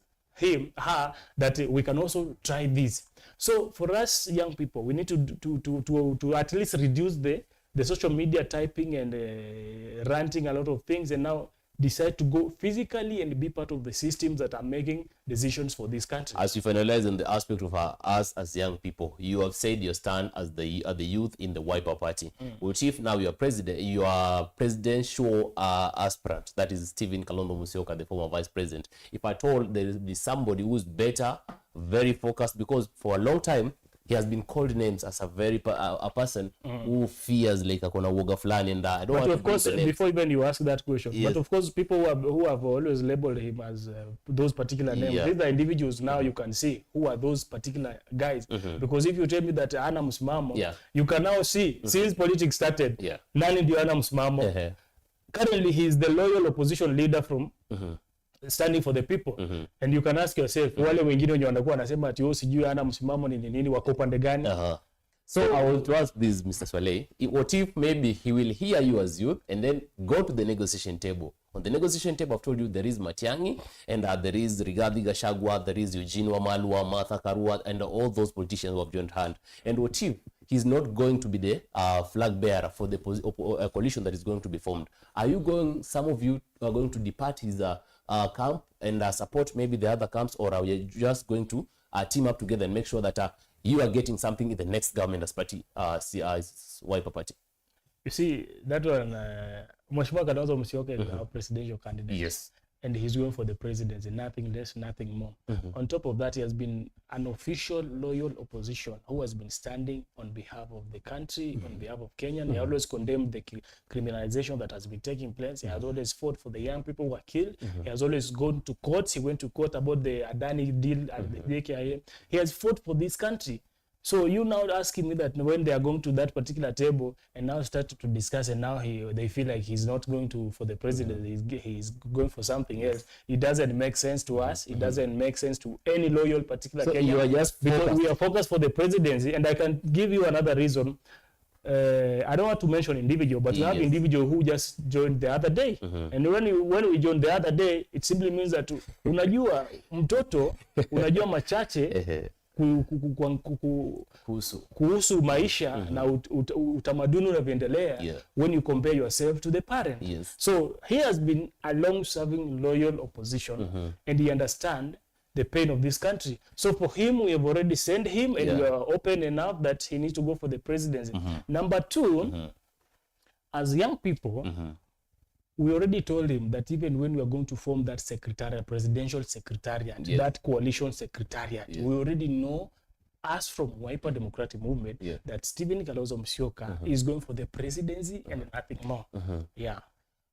her that we can also try this. So for us young people, we need to at least reduce the social media typing and ranting a lot of things, and now decide to go physically and be part of the systems that are making decisions for this country. As you finalize on the aspect of us as young people, you have said your stand as the youth in the Wiper Party. Which if now you are presidential aspirant, that is Stephen Kalonzo Musyoka, the former vice president. If I told there is somebody who's better, very focused, because for a long time he has been called names as a very a person who fears like akona woga flani, and I don't But want of to course, before even you ask that question, Yes. but of course, people who have always labeled him as those particular names, Yeah. these are individuals now you can see who are those particular guys. Because if you tell me that Ana Msimamo, Yeah. you can now see, since politics started, Yeah. nani ndio Ana Msimamo. Currently, he is the loyal opposition leader from standing for the people. And you can ask yourself, wale wengine wenye wanakuwa wanasema ati sijui Ana Msimamo ni nini, wako pande gani? So I want to ask this, Mr. Swaleh, what if maybe he will hear you as youth and then go to the negotiation table? On the negotiation table, I've told you there is Matiang'i, and there is Rigathi Gachagua, there is Eugene Wamalwa, Martha Karua, and all those politicians who have joined hand. And what if he's not going to be the flag bearer for the coalition that is going to be formed? Are you going, some of you are going to depart his camp and support maybe the other camps, or are you just going to team up together and make sure that you are getting something in the next government as party, Wiper Party? You see, that one, Mheshimiwa Kalonzo Musyoka is our presidential candidate. Yes. And he's going for the presidency, nothing less, nothing more. On top of that, he has been an official, loyal opposition who has been standing on behalf of the country, on behalf of Kenya. He always condemned the criminalization that has been taking place. He has always fought for the young people who were killed. He has always gone to courts. He went to court about the Adani deal at the DKIA. He has fought for this country. So you now asking me that when they are going to that particular table and now start to discuss, and now they feel like he's not going to for the president, he's going for something else. It doesn't make sense to us. It doesn't make sense to any loyal particular So Kenyan. you are just because we are focused for the presidency, and I can give you another reason. I don't want to mention individual, but we have individual who just joined the other day. And when we joined the other day, it simply means that unajua mtoto, unajua machache kuhusu maisha na utamaduni unavyoendelea when you compare yourself to the parent. So he has been a long-serving loyal opposition, and he understands the pain of this country. So for him, we have already sent him, and we are open enough that he needs to go for the presidency. Number two, as young people, we already told him that even when we are going to form that secretariat, presidential secretariat, that coalition secretariat, we already know, us from Wiper Democratic Movement, that Stephen Kalonzo Musyoka is going for the presidency and nothing more.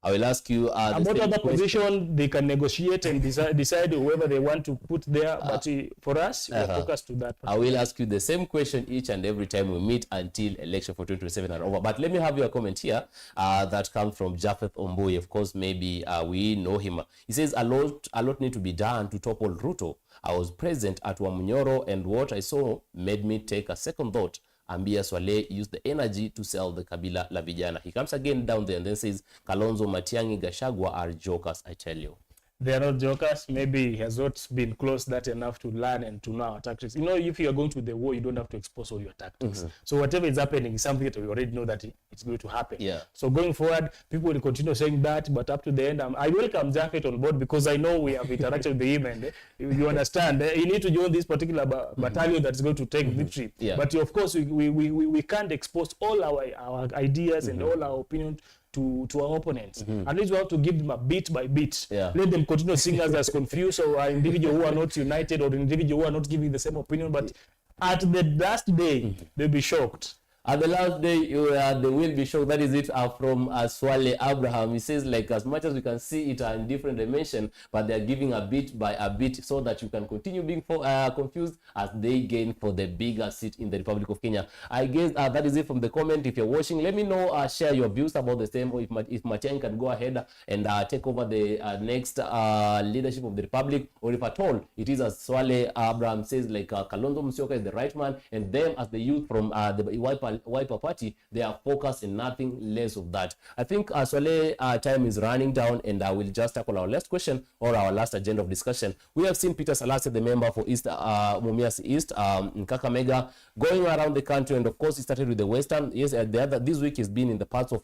I will ask you about other position, they can negotiate and decide whoever they want to put there, but for us, we are focused to that. I will ask you the same question each and every time we meet until election for 2027 are over. But let me have your comment here that comes from Japheth Ombui. Of course, maybe we know him. He says, a lot need to be done to topple Ruto. I was present at Wamunyoro, and what I saw made me take a second thought. Ambia Swaleh used the energy to sell the Kabila la Vijana. He comes again down there and then says, Kalonzo, Matiang'i, Gachagua are jokers, I tell you. They are not jokers. Maybe he has not been close that enough to learn and to know our tactics. You know, if you are going to the war, you don't have to expose all your tactics. So whatever is happening is something that we already know that it's going to happen. So going forward, people will continue saying that, but up to the end, I welcome Japheth on board because I know we have interacted with him, and you understand, you need to join this particular battalion that's going to take victory. But of course, we can't expose all our ideas and all our opinions to our opponents. At least we have to give them a bit by bit. Let them continue seeing us as confused, or individuals who are not united, or individuals who are not giving the same opinion. But at the last day, they'll be shocked. At the last day, they will be shocked. That is it from Swaleh Abraham. He says, like, as much as we can see it in different dimensions, but they are giving a bit by a bit so that you can continue being confused as they gain for the bigger seat in the Republic of Kenya. I guess that is it from the comment. If you're watching, let me know, share your views about the same, or if Matiang'i can go ahead and take over the next leadership of the Republic, or if at all it is as Swaleh Abraham says, like Kalonzo Musyoka is the right man, and them as the youth from the Wiper Party, they are focused in nothing less of that. I think Swaleh, time is running down, and I will just tackle our last question or our last agenda of discussion. We have seen Peter Salase, the member for East Mumias East in Kakamega, going around the country, and of course he started with the Western. Yes, this week he's been in the parts of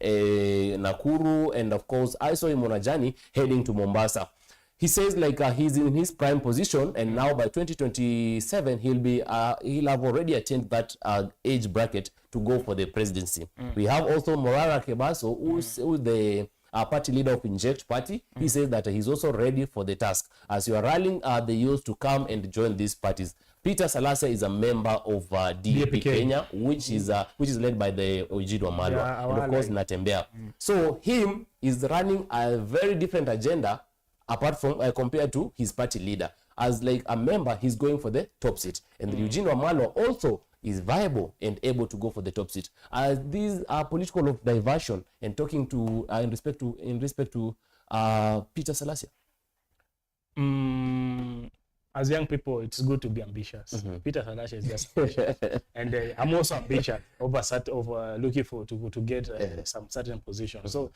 Nakuru, and of course I saw him on a journey heading to Mombasa. He says, like, he's in his prime position, and now by 2027 he'll have already attained that age bracket to go for the presidency. We have also Morara Kebaso, who's the party leader of Inject Party. He says that he's also ready for the task, as you are rallying the youth to come and join these parties. Peter Salasya is a member of DAP Kenya, which is led by the Eugene Wamalwa, and of course Natembea. So him is running a very different agenda apart from compared to his party leader. As like a member, he's going for the top seat, and Eugene Wamalwa also is viable and able to go for the top seat. These are political of diversion and talking to in respect to Peter Salasya. As young people, it's good to be ambitious. Peter Salasya is just ambitious. And I'm also ambitious over looking for to get some certain position. So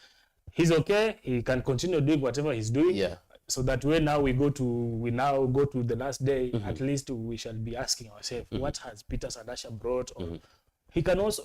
he's okay. He can continue doing whatever he's doing. Yeah. So that when now we now go to the last day, at least we shall be asking ourselves, what has Peter Salasya brought? Or he can also,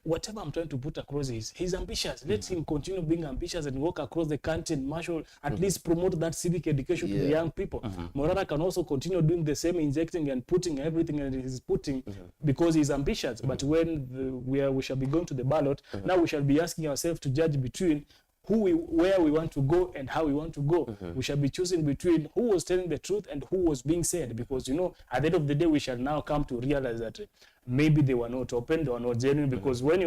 whatever I'm trying to put across is he's ambitious. Let him continue being ambitious and walk across the country and marshal, at least promote that civic education to the young people. Morara can also continue doing the same, injecting and putting everything that he's putting because he's ambitious. But when we shall be going to the ballot, now we shall be asking ourselves to judge between where we want to go and how we want to go. We shall be choosing between who was telling the truth and who was being said, because at the end of the day we shall now come to realize that maybe they were not open, they were not genuine. Because when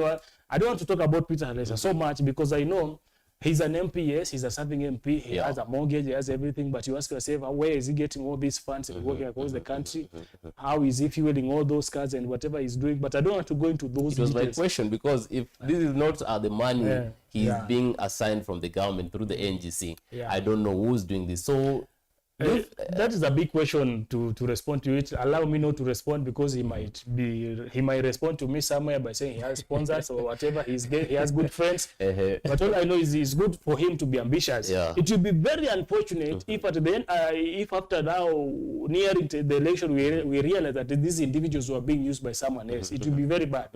I don't want to talk about Peter Salasya so much, because I know he's an MP, yes, he's a serving MP, he has a mortgage, he has everything, but you ask yourself, where is he getting all these funds and working across the country? How is he fueling all those cars and whatever he's doing? But I don't want to go into those details. It was my question, because if this is not the money he's being assigned from the government through the NGC, I don't know who's doing this. So that is a big question to respond to it. Allow me not to respond, because he might respond to me somewhere by saying he has sponsors or whatever. He has good friends. But all I know is it's good for him to be ambitious. It will be very unfortunate if at the end, if after now nearing the election we realize that these individuals were being used by someone else. It will be very bad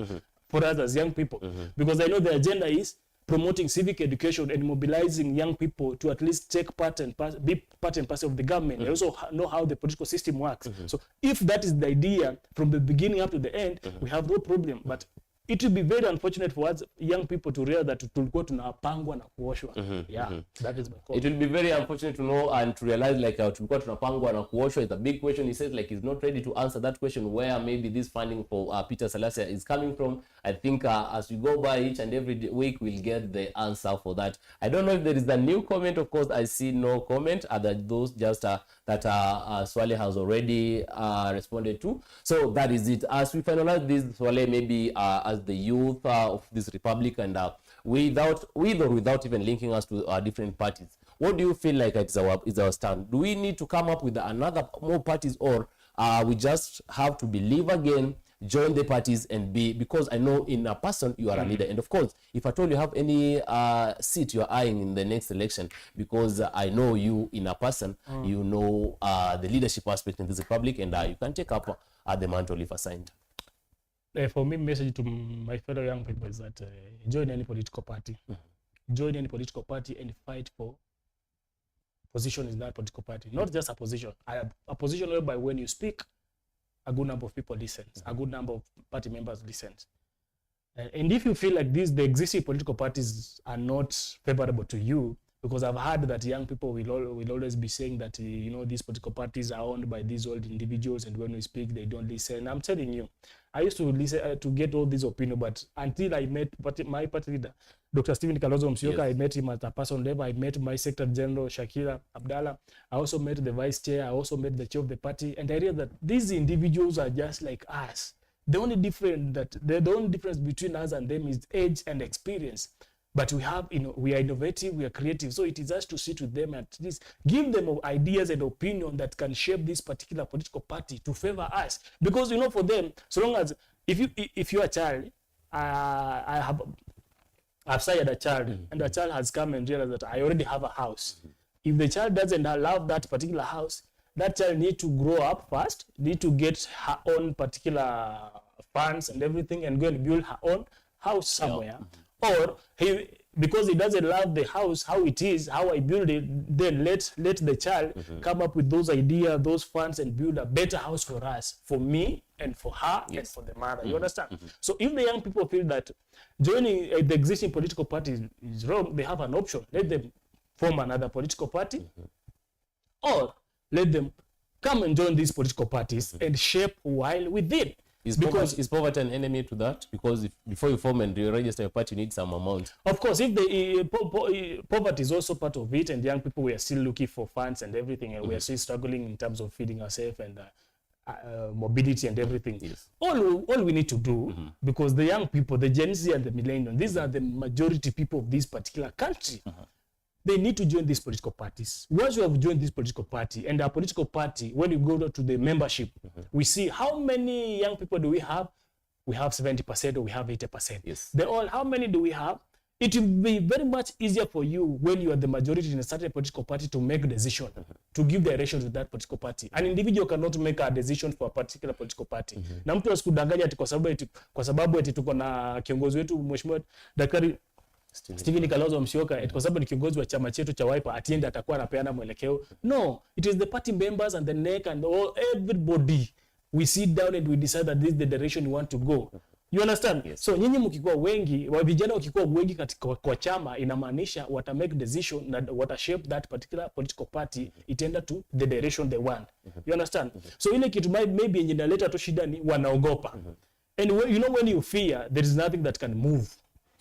for us as young people, because I know the agenda is promoting civic education and mobilizing young people to at least take part and be part and parcel of the government. They also know how the political system works. So if that is the idea from the beginning up to the end, we have no problem. But it will be very unfortunate for us young people to realize that tulikuwa tunapangwa na kuoshwa. That is my call. It will be very unfortunate to know and to realize like tulikuwa tunapangwa na kuoshwa is a big question. He says like he's not ready to answer that question, where maybe this funding for Peter Salasya is coming from. I think as we go by each and every week, we'll get the answer for that. I don't know if there is a new comment. Of course, I see no comment. Other those just that Swale has already responded to. So that is it. As we finalize this, Swale, maybe as the youth of this republic, and with or without even linking us to different parties, what do you feel like is our stand? Do we need to come up with more parties, or we just have to believe again, join the parties and because I know in a person you are a leader, and of course if at all you have any seat you are eyeing in the next election, because I know you in a person, you know the leadership aspect in this republic, and you can take up the mantle if assigned. For me, message to my fellow young people is that join any political party. Join any political party and fight for position in that political party. Not just a position. A position whereby when you speak, a good number of people listen. A good number of party members listen. And if you feel like the existing political parties are not favorable to you, because I've heard that young people will always be saying that these political parties are owned by these old individuals, and when we speak they don't listen. I'm telling you, I used to listen to get all these opinions, but until I met my party leader, Dr. Stephen Kalonzo Musyoka, I met him at a personal level. I met my Secretary General Shakira Abdallah. I also met the Vice Chair. I also met the Chair of the party, and I realized that these individuals are just like us. The only difference between us and them is age and experience. But we are innovative, we are creative. So it is us to sit with them and at least give them ideas and opinion that can shape this particular political party to favor us. Because for them, so long as if you are a child, I've sired a child, and the child has come and realized that I already have a house. If the child doesn't love that particular house, that child need to grow up first, need to get her own particular funds and everything, and go and build her own house somewhere. Or because he doesn't love the house, how it is, how I build it, then let the child come up with those ideas, those funds, and build a better house for us, for me and for her and for the mother. You understand? So if the young people feel that joining the existing political party is wrong, they have an option. Let them form another political party, or let them come and join these political parties and shape while within. Is Because poverty an enemy to that? Because before you form and you register your party, you need some amount. of course, if the poverty is also part of it, and young people, we are still looking for funds and everything, and we are still struggling in terms of feeding ourselves and mobility and everything. Yes. All we need to do, because the young people, the Gen Z and the millennials, these are the majority people of this particular country. They need to join these political parties. Once you have joined this political party, and our political party, when you go to the membership, we see how many young people do we have? We have 70% or we have 80%. Yes. How many do we have? It will be very much easier for you when you are the majority in a certain political party to make a decision, to give direction to that political party. An individual cannot make a decision for a particular political party. Na mtu asikudanganya ati kwa sababu eti tuko na kiongozi wetu Mheshimiwa Daktari Stephen Kalonzo Musyoka, kwa sababu ni kiongozi wa chama chetu cha Wiper, atiende atakuwa anapeana mwelekeo. No, it is the party members and the NEC and everybody. We sit down and we decide that this is the direction we want to go. You understand? Yes. So nyinyi mkikuwa wengi, vijana wakikuwa wengi katika kwa chama, inamaanisha wata make decision na wata shape that particular political party itaenda to the direction they want. You understand? So ile kitu maybe yenye inaleta tu shida ni wanaogopa. And when you fear, there is nothing that can move.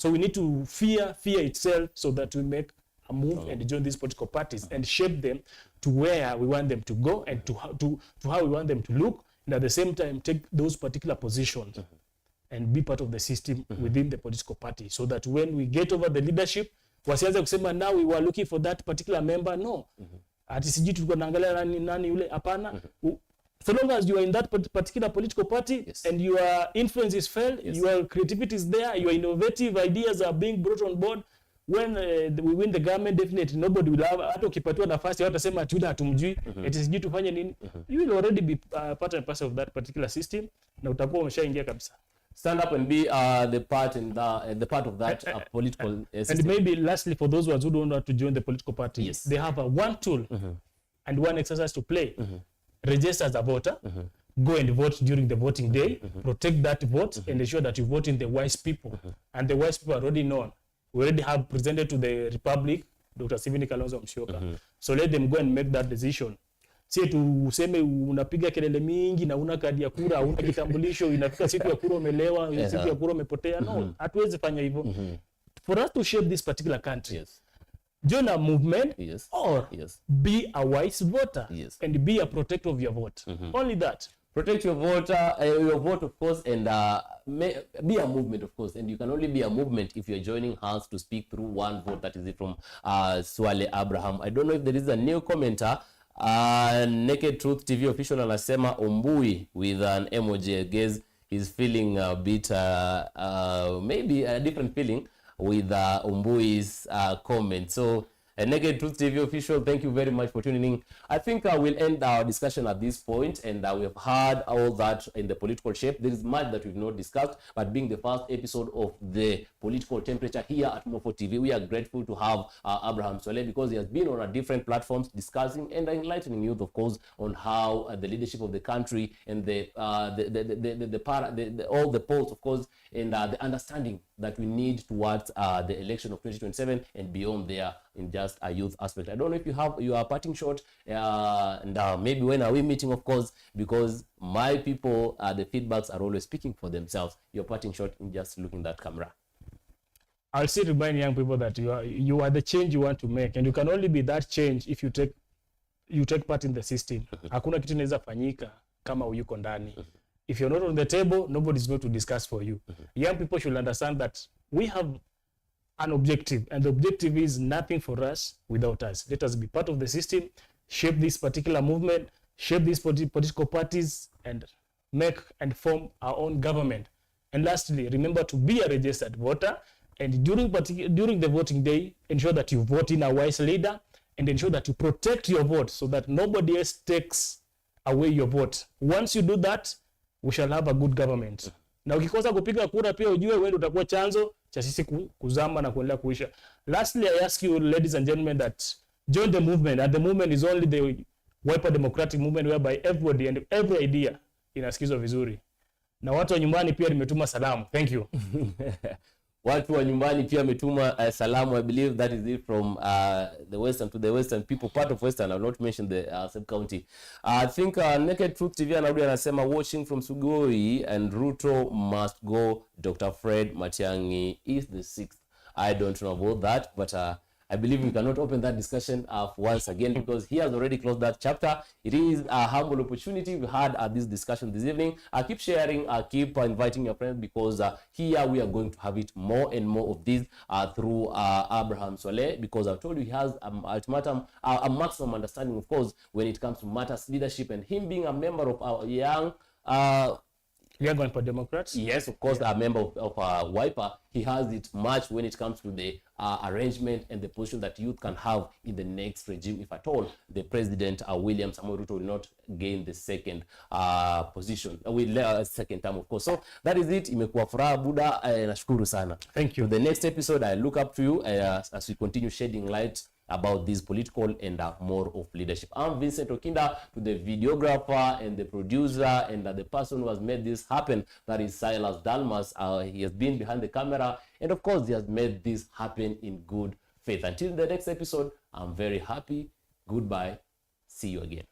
So we need to fear itself so that we make a move and join these political parties and shape them to where we want them to go and to how we want them to look, and at the same time take those particular positions and be part of the system within the political party, so that when we get over the leadership, wasianze kusema now we were looking for that particular member. No. Ati siji tulikuwa naangalia nani yule, hapana. So long as you are in that particular political party, yes, and your influence is felt, yes, your creativity is there, your innovative ideas are being brought on board, when we win the government, definitely nobody will have, hata ukipatiwa nafasi watasema ati yule hatumjui, eti sijui tufanye nini. You will already be part and parcel of that particular system, na utakuwa umeshaingia kabisa. Stand up and be the part of that political system. And maybe lastly, for those who don't want to join the political party, yes, they have one tool and one exercise to play. Register as a voter, go and vote during the voting day, protect that vote, and ensure that you vote in the wise people. And the wise people are already known. We already have presented to the Republic, Dr. Stephen Kalonzo Musyoka. So let them go and make that decision. Si tu useme unapiga kelele mingi na una kadi ya kura, una kitambulisho, inafika siku ya kura umelewa, siku ya kura umepotea. No, hatuwezi fanya hivyo. For us to shape this particular country, yes, join a movement, yes, or yes, be a wise voter, yes, and be a protector of your vote. Only that. Protect your vote, of course, and be a movement, of course. And you can only be a movement if you're joining hands to speak through one vote. That is it from Swale Abraham. I don't know if there is a new commenter. Naked Truth TV official anasema Ombui with an emoji. I guess he's feeling a bit, maybe a different feeling with Ombui's comment. So Naked Truth TV official, thank you very much for tuning in. I think we'll end our discussion at this point, and we have heard all that in the political shape. There is much that we've not discussed, but being the first episode of the political temperature here at Mofo TV, we are grateful to have Abraham Swale, because he has been on a different platforms discussing and enlightening youth, of course, on how the leadership of the country and all the polls, of course, and the understanding that we need towards the election of 2027 and beyond there in just a youth aspect. I don't know if you are parting shot, and maybe when are we meeting, of course, because my people, the feedbacks are always speaking for themselves. You're parting shot in just looking at that camera. I'll still remind young people that you are the change you want to make, and you can only be that change if you take part in the system. Hakuna kitu inaweza fanyika kama uyuko ndani. If you're not on the table, nobody's going to discuss for you. Young people should understand that we have an objective, and the objective is nothing for us without us. Let us be part of the system, shape this particular movement, shape these political parties, and make and form our own government. And lastly, remember to be a registered voter, and during the voting day, ensure that you vote in a wise leader, and ensure that you protect your vote so that nobody else takes away your vote. Once you do that, we shall have a good government. Na ukikosa kupiga kura pia ujue wewe utakuwa chanzo cha sisi kuzama na kuendelea kuisha. Lastly, I ask you, ladies and gentlemen, that join the movement, and the movement is only the Wiper democratic movement, whereby everybody and every idea inasikizwa vizuri. Na watu wa nyumbani pia nimetuma salamu. Thank you. watu wa nyumbani pia ametuma salamu. I believe that is it from the western to the western people, part of western. I'll not mention the sub county. I think Naked Truth TV anarudi anasema watching from Sugoi, and Ruto must go. Dr. Fred Matiang'i is the 6th. I don't know about that, but I believe we cannot open that discussion once again because he has already closed that chapter. It is a humble opportunity. We had this discussion this evening. Keep sharing, keep inviting your friends, because here we are going to have it more and more of this through Abraham Swaleh, because I've told you he has ultimatum, a maximum understanding, of course, when it comes to matters leadership, and him being a member of our young Young for Democrats? Yes, of course, a member of Wiper. He has it much when it comes to the arrangement and the position that youth can have in the next regime, if at all the president, William Samoei Ruto, will not gain the second position, second term, of course. So that is it. Imekuwa furaha Buda, nashukuru sana. Thank you. To the next episode, I look up to you as we continue shedding light about this political and more of leadership. I'm Vincent Okinda, to the videographer and the producer and the person who has made this happen, that is Silas Dalmas. He has been behind the camera, and of course he has made this happen in good faith. Until the next episode, I'm very happy. Goodbye. See you again.